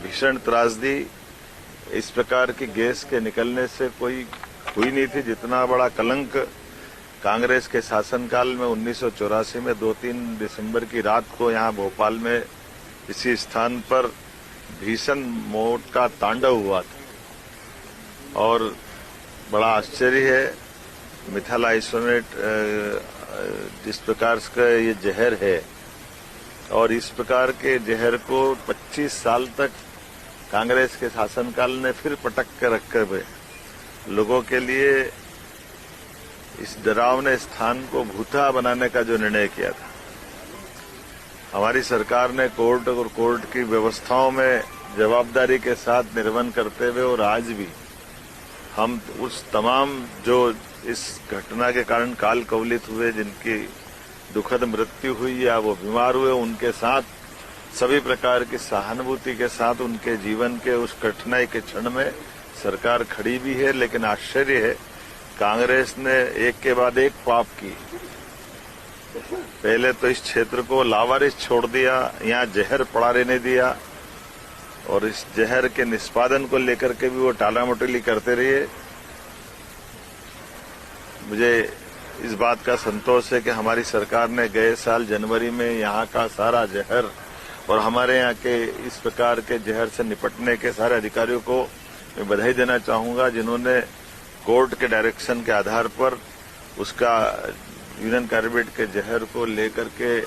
भीषण त्रासदी इस प्रकार की गैस के निकलने से कोई हुई नहीं थी। जितना बड़ा कलंक कांग्रेस के शासनकाल में 1984 में 2-3 दिसंबर की रात को यहाँ भोपाल में इसी स्थान पर भीषण मौत का तांडव हुआ था। और बड़ा आश्चर्य है, मिथाइल आइसोनेट जिस प्रकार का ये जहर है, और इस प्रकार के जहर को 25 साल तक कांग्रेस के शासनकाल ने फिर पटक कर रखे हुए लोगों के लिए इस डरावने स्थान को भूता बनाने का जो निर्णय किया था, हमारी सरकार ने कोर्ट और कोर्ट की व्यवस्थाओं में जवाबदारी के साथ निर्वहन करते हुए और आज भी हम उस तमाम जो इस घटना के कारण काल कवलित हुए, जिनकी दुखद मृत्यु हुई या वो बीमार हुए, उनके साथ सभी प्रकार की सहानुभूति के साथ उनके जीवन के उस कठिनाई के क्षण में सरकार खड़ी भी है। लेकिन आश्चर्य है, कांग्रेस ने एक के बाद एक पाप की। पहले तो इस क्षेत्र को लावारिस छोड़ दिया, यहाँ जहर पड़ा रहने दिया, और इस जहर के निष्पादन को लेकर के भी वो टालामटोली करते रहे। मुझे इस बात का संतोष है कि हमारी सरकार ने गए साल जनवरी में यहाँ का सारा जहर और हमारे यहाँ के इस प्रकार के जहर से निपटने के सारे अधिकारियों को मैं बधाई देना चाहूंगा, जिन्होंने कोर्ट के डायरेक्शन के आधार पर उसका यूनियन कार्बाइड के जहर को लेकर के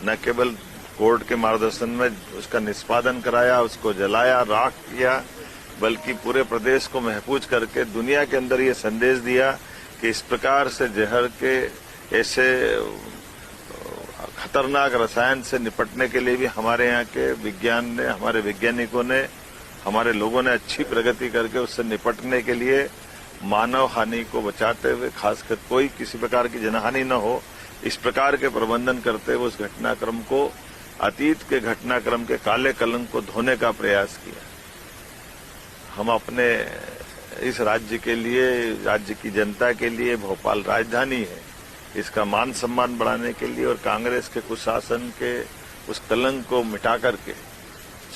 न केवल कोर्ट के मार्गदर्शन में उसका निष्पादन कराया, उसको जलाया, राख किया, बल्कि पूरे प्रदेश को महफूज करके दुनिया के अंदर ये संदेश दिया कि इस प्रकार से जहर के ऐसे खतरनाक रसायन से निपटने के लिए भी हमारे यहाँ के विज्ञान ने, हमारे वैज्ञानिकों ने, हमारे लोगों ने अच्छी प्रगति करके उससे निपटने के लिए मानव हानि को बचाते हुए, खासकर कोई किसी प्रकार की जनहानि न हो, इस प्रकार के प्रबंधन करते हुए उस घटनाक्रम को, अतीत के घटनाक्रम के काले कलंक को धोने का प्रयास किया। हम अपने इस राज्य के लिए, राज्य की जनता के लिए, भोपाल राजधानी है, इसका मान सम्मान बढ़ाने के लिए और कांग्रेस के कुशासन के उस कलंक को मिटा करके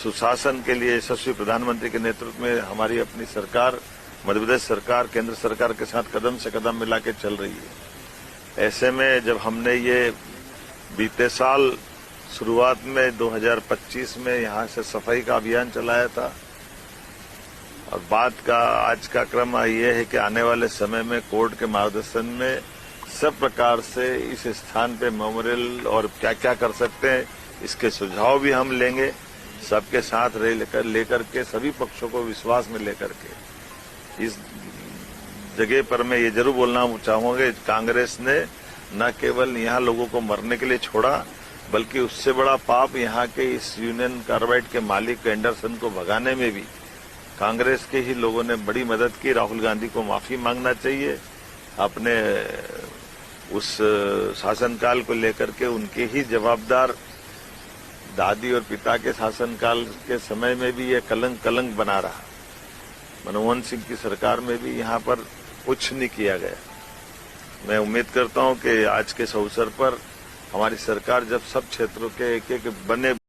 सुशासन के लिए यशस्वी प्रधानमंत्री के नेतृत्व में हमारी अपनी सरकार, मध्य प्रदेश सरकार, केंद्र सरकार के साथ कदम से कदम मिला के चल रही है। ऐसे में जब हमने ये बीते साल शुरुआत में 2025 में यहाँ से सफाई का अभियान चलाया था, और बात का आज का क्रम ये है कि आने वाले समय में कोर्ट के मार्गदर्शन में सब प्रकार से इस स्थान पे मेमोरियल और क्या क्या कर सकते हैं, इसके सुझाव भी हम लेंगे, सबके साथ लेकर के सभी पक्षों को विश्वास में लेकर के। इस जगह पर मैं ये जरूर बोलना चाहूंगा, कांग्रेस ने न केवल यहाँ लोगों को मरने के लिए छोड़ा, बल्कि उससे बड़ा पाप यहाँ के इस यूनियन कार्बाइड के मालिक एंडरसन को भगाने में भी कांग्रेस के ही लोगों ने बड़ी मदद की। राहुल गांधी को माफी मांगना चाहिए। अपने उस शासनकाल को लेकर के उनके ही जवाबदार दादी और पिता के शासनकाल के समय में भी ये कलंक बना रहा। मनमोहन सिंह की सरकार में भी यहाँ पर कुछ नहीं किया गया। मैं उम्मीद करता हूँ कि आज के इस अवसर पर हमारी सरकार जब सब क्षेत्रों के एक एक बने